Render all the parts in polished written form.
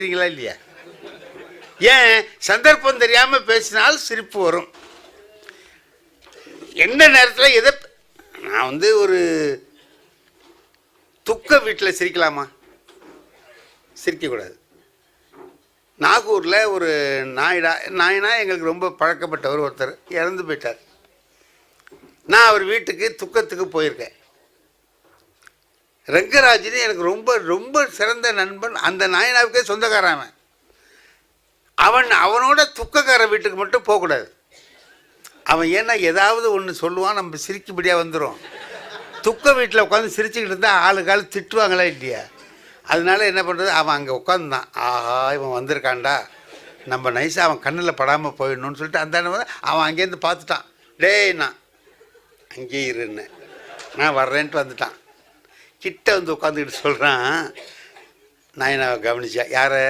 இல்லையா? ஏன் சந்தர்ப்பம் தெரியாமல் பேசினால் சிரிப்பு வரும். எந்த நேரத்தில் எதை நான் ஒரு துக்க வீட்டில் சிரிக்கலாமா? சிரிக்கக்கூடாது. நாகூரில் ஒரு நாயனா எங்களுக்கு ரொம்ப பழக்கப்பட்டவர் ஒருத்தர் இறந்து போயிட்டார். நான் அவர் வீட்டுக்கு துக்கத்துக்கு போயிருக்கேன். ரங்கராஜினி எனக்கு ரொம்ப ரொம்ப சிறந்த நண்பன். அந்த நாயனாவுக்கே சொந்தக்காரன் அவனோட துக்கக்கார வீட்டுக்கு மட்டும் போகக்கூடாது. அவன் ஏன்னா ஏதாவது ஒன்று சொல்லுவான், நம்ம சிரிக்கும்படியாக வந்துடும். துக்க வீட்டில் உட்காந்து சிரிச்சுக்கிட்டு இருந்தால் ஆளுக்காள் திட்டுவாங்களா இல்லையா? அதனால என்ன பண்ணுறது, அவன் அங்கே உட்காந்துதான். ஆஹா இவன் வந்திருக்கான்டா, நம்ம நைஸாக அவன் கண்ணில் படாமல் போயிடணும்னு சொல்லிட்டு அந்த அவன் அங்கேருந்து பார்த்துட்டான். டேய் நான் அங்கேயே இருன்னு, நான் வர்றேன்ட்டு வந்துட்டான். கிட்ட வந்து உட்காந்துக்கிட்டு சொல்கிறான், நான் என்ன கவனிச்சா யாரை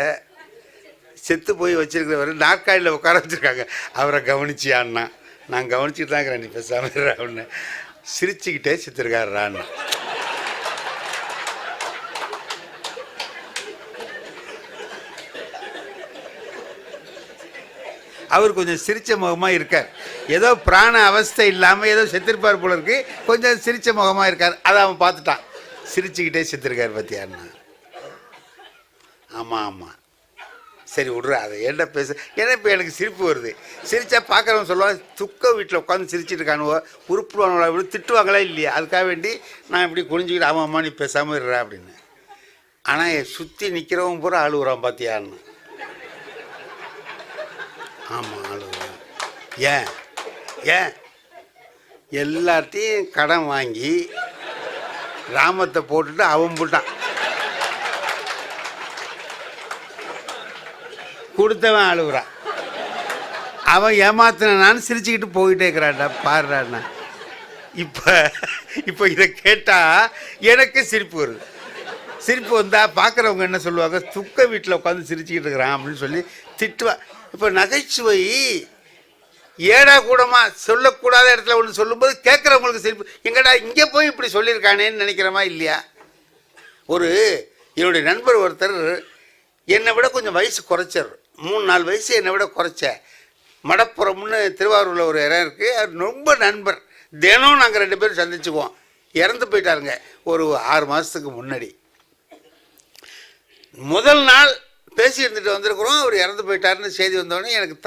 செத்து போய் வச்சிருக்கிறவர் நாற்காலியில் உட்கார வச்சுருக்காங்க, அவரை கவனிச்சியான்னா. நான் கவனிச்சுட்டு தான் இருக்கிறேன், நீ பேசாமல் அவனு சிரிச்சுக்கிட்டே செத்துருக்காருறான்னு. அவர் கொஞ்சம் சிரிச்ச முகமாக இருக்கார். ஏதோ பிராண அவஸ்தை இல்லாமல் ஏதோ செத்துருப்பார் போல இருக்கு, கொஞ்சம் சிரிச்ச முகமாக இருக்கார். அதை அவன் பார்த்துட்டான், சிரிச்சுக்கிட்டே செத்துருக்கார் பத்தியாருன்னா. ஆமாம் ஆமாம் சரி விட்ற, அதை என்ன பேச. ஏன்னா இப்போ எனக்கு சிரிப்பு வருது. சிரித்தா பார்க்குறவன் சொல்லுவான், துக்க வீட்டில் உட்காந்து சிரிச்சிட்டு இருக்கானுவோ, உருப்புடுவானுவோ, இப்படி திட்டுவாங்களா இல்லையா? அதுக்காக வேண்டி நான் இப்படி குனிஞ்சிக்கிட்டு ஆமாம் அம்மா நீ பேசாமல் இருறா அப்படின்னு. ஆனால் என் சுற்றி நிற்கிறவன் பூரா ஆளுகிறான் பார்த்தியான்னு. ஆமாம் ஆளுகிறான். ஏன் ஏன் எல்லாத்தையும் கடன் வாங்கி ராமத்தை போட்டுட்டு அவன் போட்டான். கொடுத்தவன் அழுகுறான். அவன் ஏமாத்தினான்னு சிரிச்சுக்கிட்டு போயிட்டே இருக்கிறான்டா பாடுறான்னா. இப்போ இதை கேட்டால் எனக்கு சிரிப்பு வருது. சிரிப்பு வந்தால் பார்க்குறவங்க என்ன சொல்லுவாங்க, துக்க வீட்டில் உட்காந்து சிரிச்சுக்கிட்டு இருக்கிறான் அப்படின்னு சொல்லி திட்டுவா. இப்போ நகைச்சுவை ஏடா கூடமாக சொல்லக்கூடாத இடத்துல ஒன்று சொல்லும்போது கேட்குறவங்களுக்கு சிரிப்பு. எங்கடா இங்கே போய் இப்படி சொல்லியிருக்கானேன்னு நினைக்கிறமா இல்லையா? என்னுடைய நண்பர் ஒருத்தர் என்னை விட கொஞ்சம் வயசு குறைச்சார், 3-4 வயசு என்னை விட குறைச்ச. மடப்புறம்னு திருவாரூரில் ஒரு இடம் இருக்குது. அவர் ரொம்ப நண்பர், தினம் நாங்கள் 2 பேரும் சந்திச்சுக்குவோம். இறந்து போயிட்டாருங்க ஒரு 6 மாதத்துக்கு முன்னாடி. முதல் நாள் பேசி இருந்துட்டு வந்திருக்கிறோம். அவர் இறந்து போயிட்டாருன்னு செய்தி வந்தோடனே எனக்கு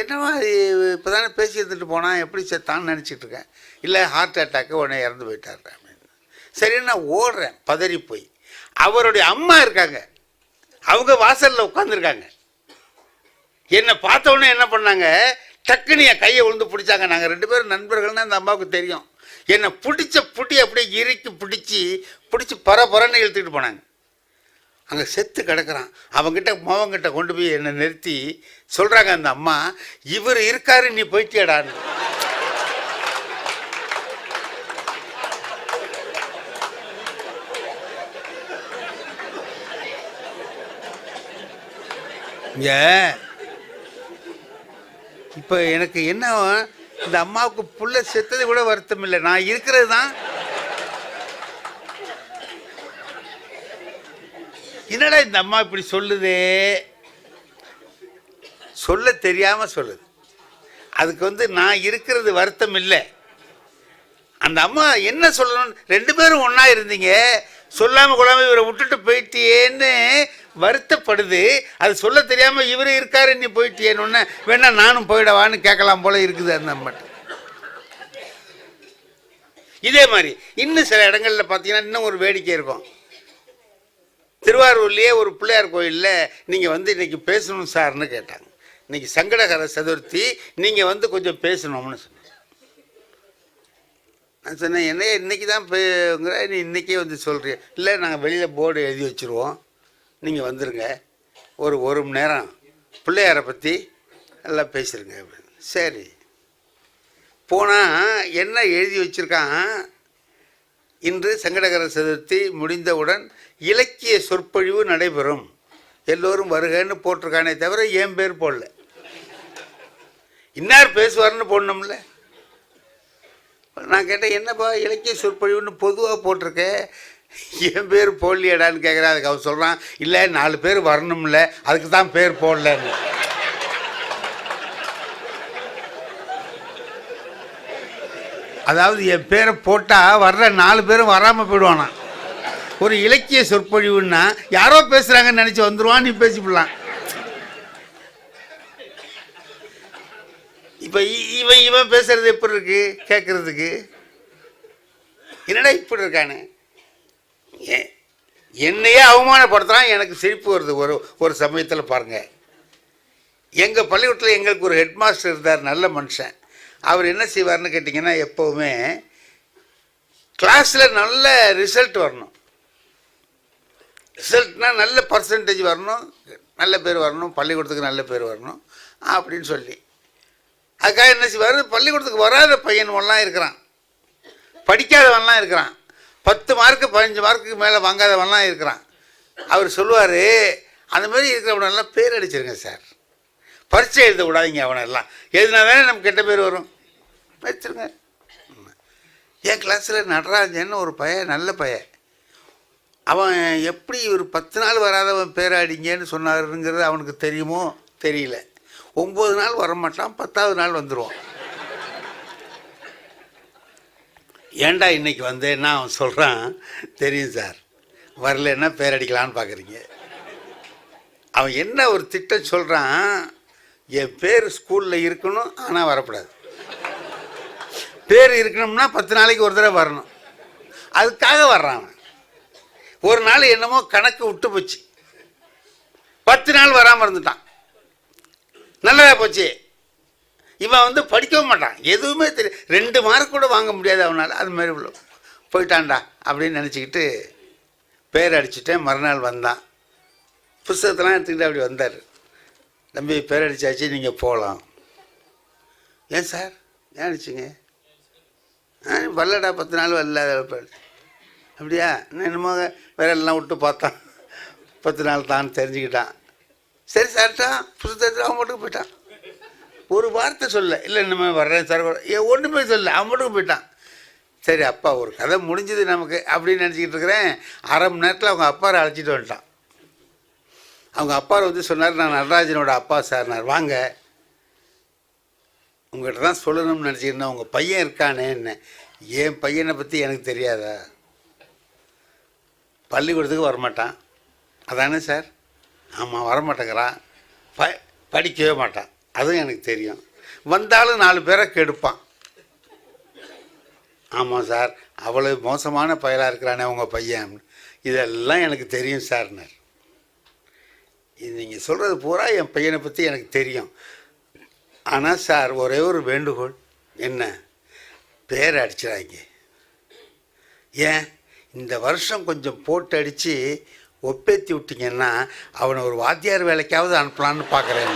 என்னவா இப்போ தானே பேசி இருந்துட்டு போனால் எப்படி செத்தான்னு நினச்சிட்டு இருக்கேன். இல்லை ஹார்ட் அட்டாக்கு உடனே இறந்து போயிட்டார் அப்படின்னு. சரின்னு நான் ஓடுறேன் பதறி போய். அவருடைய அம்மா இருக்காங்க, அவங்க வாசலில் உட்காந்துருக்காங்க. என்னை பார்த்தோன்னே என்ன பண்ணாங்க, டக்குன்னு என் கையை விழுந்து பிடிச்சாங்க. நாங்கள் 2 பேரும் நண்பர்கள்னு அந்த அம்மாவுக்கு தெரியும். என்னை புட்டி அப்படியே இறுக்கி பிடிச்சி பரன்னு இழுத்துக்கிட்டு போனாங்க. அங்கே செத்து கிடக்கிறான். மோவங்கிட்ட கொண்டு போய் என்னை நிறுத்தி சொல்கிறாங்க அந்த அம்மா, இவர் இருக்காரு நீ போயிட்டியடான்னு. இப்போ எனக்கு என்ன, இந்த அம்மாவுக்கு புள்ள செத்தது கூட வருத்தம் இல்லை, நான் இருக்கிறது தான். என்னடா இந்த அம்மா இப்படி சொல்லுதே, சொல்ல தெரியாம சொல்லுது. அதுக்கு நான் இருக்கிறது வருத்தம் இல்லை. அந்த அம்மா என்ன சொல்லணும், 2 பேரும் ஒன்றா இருந்தீங்க, சொல்லாமல் கொள்ளாமல் இவரை விட்டுட்டு போயிட்டியேன்னு வருத்தப்படுது. அது சொல்ல தெரியாமல் இவரு இருக்காரு நீ போயிட்டியேன்னு வேணா நானும் போயிடவான்னு கேட்கலாம் போல இருக்குது அந்த அம்மாட்ட. இதே மாதிரி இன்னும் சில இடங்களில் பார்த்தீங்கன்னா இன்னும் ஒரு வேடிக்கை இருக்கும். திருவாரூர்லேயே ஒரு பிள்ளையார் கோயிலில் நீங்கள் இன்னைக்கு பேசணும் சார்னு கேட்டாங்க. இன்னைக்கு சங்கடகர சதுர்த்தி, நீங்கள் கொஞ்சம் பேசணும்னு சொன்னேன். நான் சொன்னேன், என்ன இன்றைக்கி தான் பேங்கிற, நீ இன்றைக்கே சொல்கிறிய. இல்லை நாங்கள் வெளியில் போர்டு எழுதி வச்சுருவோம், நீங்கள் வந்துடுங்க, ஒரு மணி நேரம் பிள்ளையாரை பற்றி எல்லாம் பேசிடுங்க அப்படின்னு. சரி போனால் என்ன எழுதி வச்சுருக்கான், இன்று சங்கடகர சதுர்த்தி முடிந்தவுடன் இலக்கிய சொற்பொழிவு நடைபெறும், எல்லோரும் வருகன்னு போட்டிருக்கானே தவிர என் பேர் போடல. இன்னார் பேசுவார்னு போடணும்ல. நான் கேட்டேன், என்னப்பா இலக்கிய சொற்பொழிவுன்னு பொதுவாக போட்டிருக்கேன், என் பேர் போடலையடான்னு கேட்குறேன். அதுக்கு அவன் சொல்கிறான், இல்லை 4 பேர் வரணும்ல, அதுக்கு தான் பேர் போடலன்னு. அதாவது என் பேரை போட்டால் வர்ற 4 பேரும் வராமல் போயிடுவானா. ஒரு இலக்கிய சொற்பொழிவுன்னா யாரோ பேசுகிறாங்கன்னு நினச்சி வந்துடுவான், நீ பேசிவிடலாம். இப்போ இவன் பேசுறது எப்படி இருக்கு கேட்குறதுக்கு? என்னடா இப்படி இருக்கானு, என்னையே அவமானப்படுத்துகிறான். எனக்கு சிரிப்பு வருது. ஒரு சமயத்தில் பாருங்கள், எங்கள் பள்ளிக்கூடத்தில் எங்களுக்கு ஒரு ஹெட் மாஸ்டர் இருந்தார், நல்ல மனுஷன். அவர் என்ன செய்வார்னு கேட்டிங்கன்னா, எப்போவுமே கிளாஸில் நல்ல ரிசல்ட் வரணும். ரிசல்ட்னால் நல்ல பர்சன்டேஜ் வரணும், நல்ல பேர் வரணும், பள்ளிக்கூடத்துக்கு நல்ல பேர் வரணும் அப்படின்னு சொல்லி அதுக்காக என்ன செய்வார், பள்ளிக்கூடத்துக்கு வராத பையன்லாம் இருக்கிறான், படிக்காதவன்லாம் இருக்கிறான், 10 மார்க்கு 15 மார்க்குக்கு மேலே வாங்காதவன்லாம் இருக்கிறான். அவர் சொல்லுவார், அந்த மாதிரி இருக்கிறவனெல்லாம் பேர் அடிச்சிருங்க சார், பரீட்சை எழுத விடாதீங்க, அவனெல்லாம் எழுதினா தானே நமக்கு கெட்ட பேர் வரும், வச்சுருங்க. என் கிளாஸில் நடராஜன்னு ஒரு பையன், நல்ல பையன். அவன் எப்படி ஒரு 10 நாள் வராதவன் பேர் அடிங்கன்னு சொன்னாருங்கிறது அவனுக்கு தெரியுமோ தெரியல. 9 நாள் வரமாட்டான், 10ஆவது நாள் வந்துடுவான். ஏன்டா இன்னைக்கு வந்தேன்னா அவன் சொல்கிறான், தெரியும் சார், வரலன்னா பேர் அடிக்கலான்னு பார்க்குறீங்க. அவன் என்ன ஒரு திட்டம் சொல்கிறான், என் பேர் ஸ்கூலில் இருக்கணும், ஆனால் வரக்கூடாது. பேர் இருக்கணும்னா 10 நாளைக்கு ஒரு தடவை வரணும். அதுக்காக வர்றான் அவன். ஒரு நாள் என்னமோ கணக்கு விட்டு போச்சு, 10 நாள் வராமல் இருந்துட்டான். நல்லதா போச்சு. இவன் படிக்கவும் மாட்டான், எதுவுமே தெரியும், 2 மார்க் கூட வாங்க முடியாது அவனால். அது மாதிரி போயிட்டான்டா அப்படின்னு நினச்சிக்கிட்டு பேர் அடிச்சுட்டேன். மறுநாள் வந்தான், புஸ்தகத்தெல்லாம் எடுத்துக்கிட்டு அப்படி வந்தார். தம்பி பேர் அடித்தாச்சு, நீங்கள் போகலாம். ஏன் சார், ஏன் அடிச்சிங்க? வரலடா, 10 நாள் வரல. அப்படியா, என்னமோ விரலாம் விட்டு பார்த்தான், 10 நாள் தான் தெரிஞ்சுக்கிட்டான். சரி சார்ட்டா புஸ்தகத்தில் அவன் மட்டும் போயிட்டான். ஒரு வார்த்தை சொல்ல, இல்லை நம்ம வர்றேன் சார், ஒன்றுமே சொல்ல, அவன் மட்டும் போயிட்டான். சரி அப்பா, ஒரு கதை முடிஞ்சது நமக்கு அப்படின்னு நினச்சிக்கிட்டு இருக்கிறேன். 1/2 மணி நேரத்தில் அவங்க அப்பாவை அழைச்சிட்டு வந்துட்டான். அவங்க அப்பாவை சொன்னார், நான் நடராஜனோட அப்பா சார்னார், வாங்க உங்கள்கிட்ட தான் சொல்லணும்னு நினச்சிக்கிட்டேன், உங்கள் பையன் இருக்கானே என்ன. என் பையனை பற்றி எனக்கு தெரியாதா, பள்ளிக்கூடத்துக்கு வரமாட்டான். அதானே சார்? ஆமாம், வரமாட்டேங்கிறான், படிக்கவே மாட்டான், அதுவும் எனக்கு தெரியும். வந்தாலும் 4 பேரை கெடுப்பான். ஆமாம் சார், அவ்வளோ மோசமான பயலாக இருக்கிறானே உங்கள் பையன், இதெல்லாம் எனக்கு தெரியும் சார்னார். இது நீங்கள் சொல்கிறது பூரா என் பையனை பற்றி எனக்கு தெரியும். ஆனால் சார், ஒரே ஒரு வேண்டுகோள். என்ன? பேர் அடிச்சிடாங்க. ஏன், இந்த வருஷம் கொஞ்சம் போட்டு அடித்து ஒப்பேற்றி விட்டிங்கன்னா அவனை ஒரு வாத்தியார் வேலைக்காவது அனுப்பலான்னு பார்க்குறேன்.